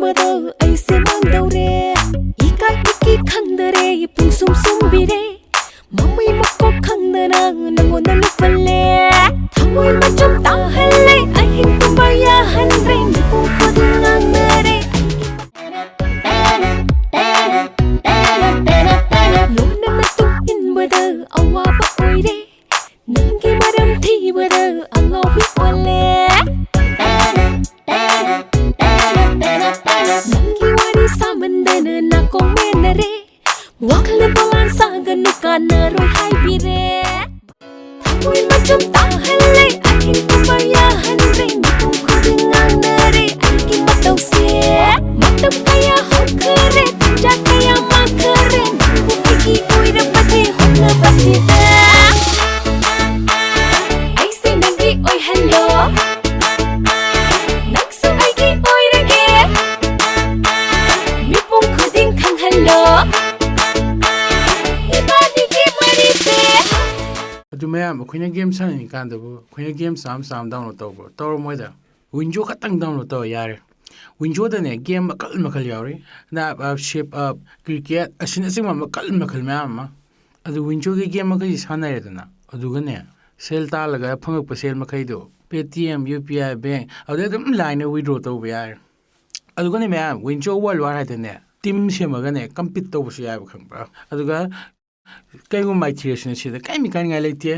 인버더 아이세 망더래 이까 이끼 칸더래 붕숨 숨비래 맘이 먹고 칸더라 낭원을 fal래 당월만 좀 따할래 아힘 또 봐야 한래 미봉 코딩앙너래 너는 나또 인버더 아와봐 오이래 ನಂಗೆ ಮರಂ ತೀವರ ಅಂಗೋವಿ ಒಲ್ಲೆ ನಂಗೆ ವಾರಿ ಸಾಮಂದನ ನಾಕೋ ಮೇನರೆ ವಾಕ್ಲೆ ಬಲಾನ್ ಸಾಗನು ಕಾನರು ಹಾಯ್ಬಿರೆ ಥಮುಯ್ ಮಚಂ ತಾಹಲ್ಲೆ ಅಹಿಂ ತುಮಯ ಹನ್ರೆ ಮಿಕುಂ ಖುದಿಂಗಾನರೆ ಅಲ್ಕಿ ಮತೌಸೆ ಮತಂ ಕಯ ಹೋಕರೆ ತಂಜಾ ಕಯ ಮಾಕರೆ ನಂಗು ಪಿಗಿ ಓಯ್ರ ಬದೆ ಹೊನ್ನ ಬಸಿದೆ Oi hello Naksu aigi oirage Mipung khuding khang hello Ibadigi marise Adu mayam akhoi game sanin kan da bu akhoi game sam download taw bu taw moi da window khatang download taw yare window da ne game makal yawri na shape up cricket asin asing makal mayam ma adu window ge game ma kai sanai da na adu ga ne sel ta laga phangak pa sel makai do Paytm UPI bank adu dum line withdraw taw ba yar adu ga ne ma window wall war ha ne team sema ga ne compete taw su ya ba khang ba adu ga kai gu mai tiration si da kai mi kan ngai leite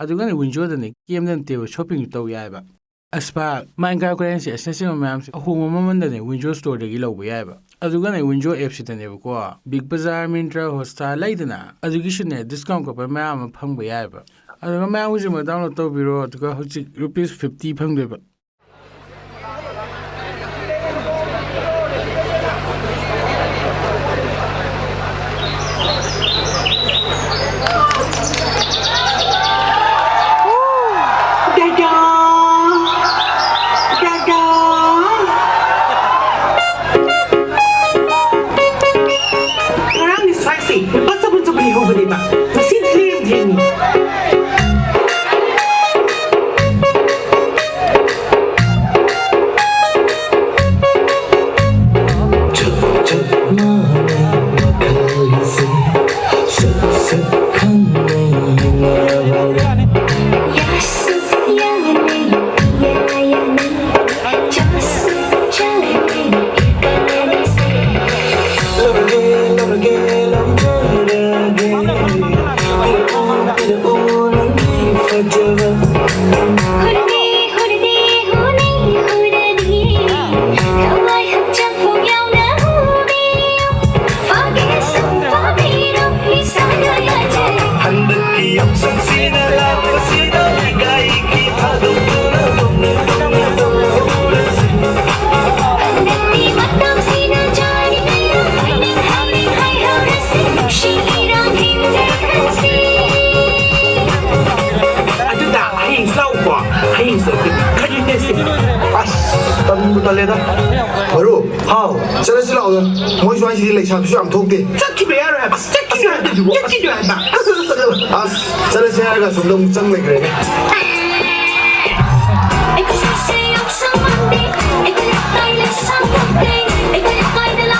adu ga ne window da ne game dan te shopping taw ya ba aspa manga currency assessment ma hu mo man da ne window store da gi law ba ya ba adu ga ne window app si da ne ko big bazaar Myntra Hotstar lai da na adu gi shi ne discount ko pa ma phang ba ya ba adu ma hu ji ma download taw biro adu ga hu rupees 50 phang de ba Baru, how? Saya sila orang, mau jual sini lagi satu jam thok deh. Cakki bayar apa? Cakki jual apa? As, saya agak sebelum cang lagi ni. Hãy subscribe cho kênh Ghiền Mì Gõ để không bỏ lỡ